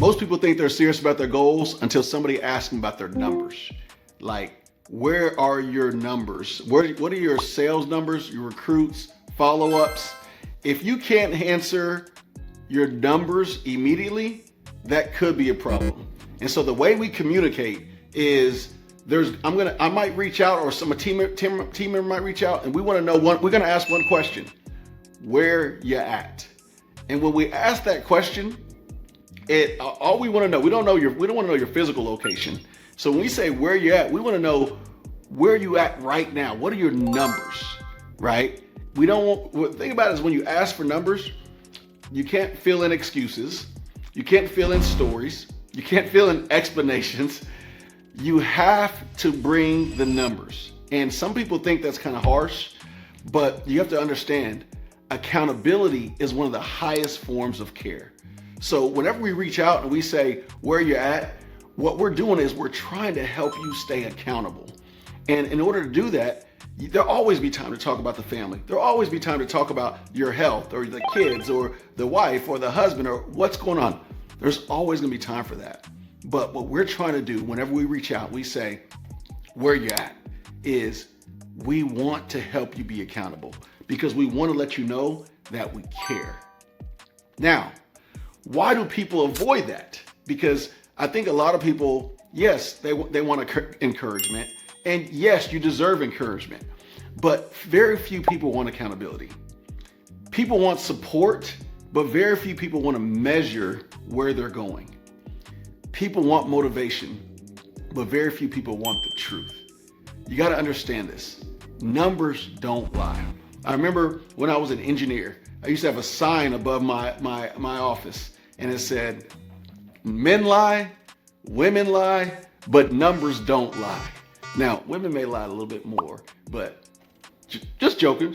Most people think they're serious about their goals until somebody asks them about their numbers. Like, where are your numbers? What are your sales numbers, your recruits, follow-ups? If you can't answer your numbers immediately, that could be a problem. And so the way we communicate is I might reach out, or a team member might reach out, and we want to know we're going to ask one question: where you at? And when we ask that question, all we want to know, we don't want to know your physical location. So when we say where you at, we want to know where you at right now. What are your numbers, right? The thing about it is, when you ask for numbers, you can't fill in excuses. You can't fill in stories. You can't fill in explanations. You have to bring the numbers. And some people think that's kind of harsh, but you have to understand, accountability is one of the highest forms of care. So whenever we reach out and we say where you're at, what we're doing is we're trying to help you stay accountable. And in order to do that, there'll always be time to talk about the family. There'll always be time to talk about your health, or the kids, or the wife, or the husband, or what's going on. There's always going to be time for that. But what we're trying to do whenever we reach out, we say where you're at, is we want to help you be accountable, because we want to let you know that we care. Now, why do people avoid that? Because I think a lot of people, yes, they want encouragement, and yes, you deserve encouragement, but very few people want accountability. People want support, but very few people want to measure where they're going. People want motivation, but very few people want the truth. You got to understand this. Numbers don't lie. I remember when I was an engineer, I used to have a sign above my office, and it said, "Men lie, women lie, but numbers don't lie." Now, women may lie a little bit more, but just joking.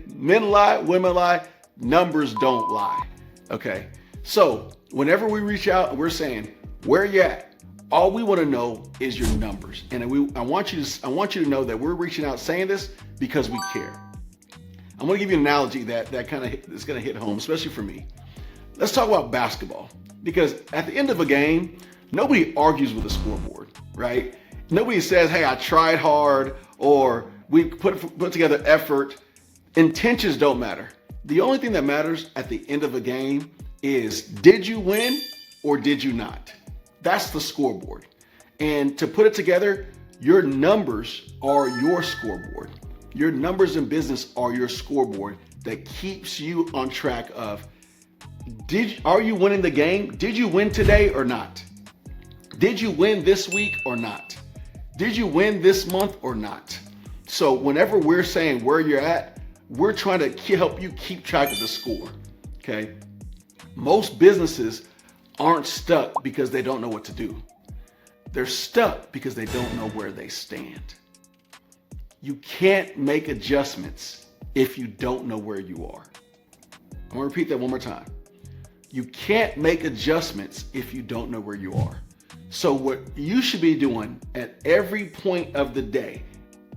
Men lie, women lie, numbers don't lie. Okay. So whenever we reach out and we're saying where you at, all we want to know is your numbers. And I want you to know that we're reaching out saying this because we care. I'm going to give you an analogy that kind of is going to hit home, especially for me. Let's talk about basketball, because at the end of a game, nobody argues with a scoreboard, right? Nobody says, "Hey, I tried hard," or "We put together effort." Intentions don't matter. The only thing that matters at the end of a game is, did you win or did you not? That's the scoreboard. And to put it together, your numbers are your scoreboard. Your numbers in business are your scoreboard that keeps you on track of, are you winning the game? Did you win today or not? Did you win this week or not? Did you win this month or not? So whenever we're saying where you're at, we're trying to help you keep track of the score, okay? Most businesses aren't stuck because they don't know what to do. They're stuck because they don't know where they stand. You can't make adjustments if you don't know where you are. I'm gonna repeat that one more time. You can't make adjustments if you don't know where you are. So what you should be doing at every point of the day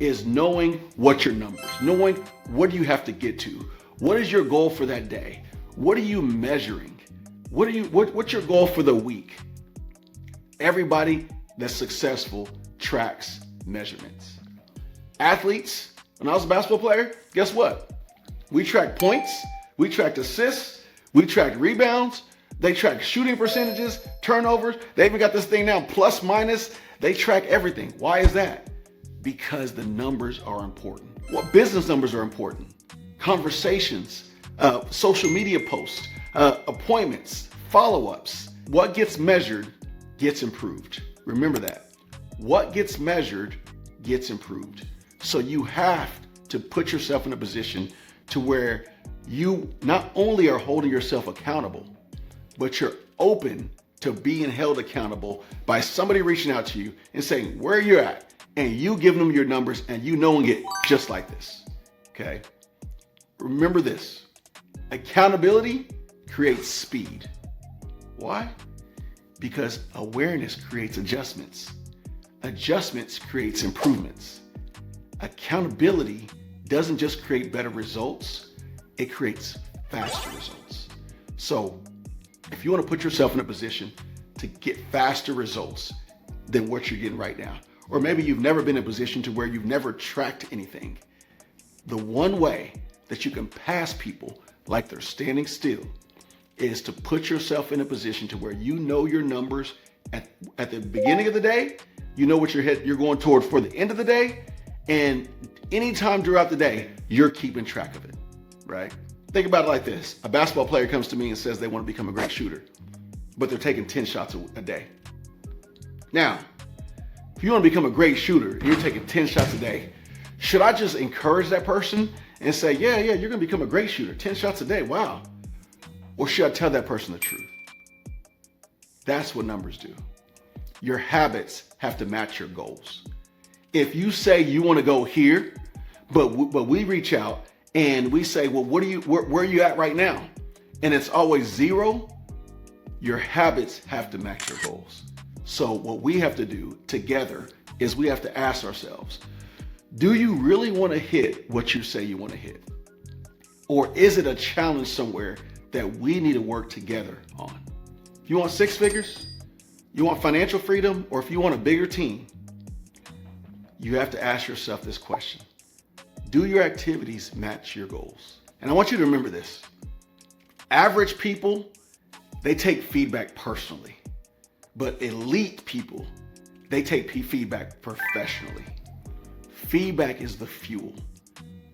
is knowing what your numbers, knowing what do you have to get to. What is your goal for that day? What are you measuring? What's your goal for the week? Everybody that's successful tracks measurements. Athletes, when I was a basketball player, guess what? We tracked points, we tracked assists, we tracked rebounds, they track shooting percentages, turnovers. They even got this thing now, plus minus. They track everything. Why is that? Because the numbers are important. What business numbers are important? Conversations, social media posts, appointments, follow-ups. What gets measured gets improved. Remember that. What gets measured gets improved. So you have to put yourself in a position to where you not only are holding yourself accountable, but you're open to being held accountable by somebody reaching out to you and saying where you're at, and you giving them your numbers, and you knowing it just like this, okay? Remember this, accountability creates speed. Why? Because awareness creates adjustments. Adjustments creates improvements. Accountability doesn't just create better results, it creates faster results. So If you want to put yourself in a position to get faster results than what you're getting right now, or maybe you've never been in a position to where you've never tracked anything, the one way that you can pass people like they're standing still is to put yourself in a position to where you know your numbers at the beginning of the day, you know what you're going toward for the end of the day, and anytime throughout the day, you're keeping track of it, right? Think about it like this. A basketball player comes to me and says they want to become a great shooter, but they're taking 10 shots a day. Now, if you want to become a great shooter and you're taking 10 shots a day, should I just encourage that person and say, yeah, you're going to become a great shooter, 10 shots a day, wow. Or should I tell that person the truth? That's what numbers do. Your habits have to match your goals. If you say you want to go here, but we reach out and we say, well, where are you at right now? And it's always 0, your habits have to match your goals. So what we have to do together is we have to ask ourselves, do you really want to hit what you say you want to hit? Or is it a challenge somewhere that we need to work together on? If you want 6 figures, you want financial freedom, or if you want a bigger team, you have to ask yourself this question. Do your activities match your goals? And I want you to remember this. Average people, they take feedback personally, but elite people, they take feedback professionally. Feedback is the fuel.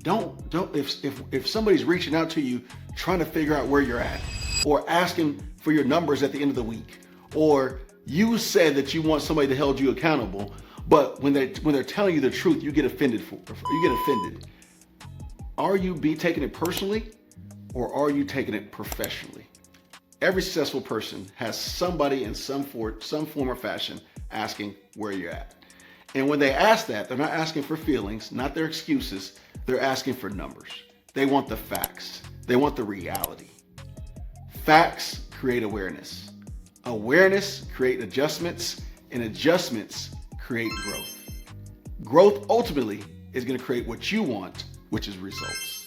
If somebody's reaching out to you trying to figure out where you're at, or asking for your numbers at the end of the week, or you said that you want somebody to hold you accountable, but when they're telling you the truth, you get offended. Are you taking it personally, or are you taking it professionally? Every successful person has somebody in some form or fashion asking where you're at. And when they ask that, they're not asking for feelings, not their excuses. They're asking for numbers. They want the facts. They want the reality. Facts create awareness. Awareness create adjustments, and adjustments create growth. Growth ultimately is going to create what you want, which is results.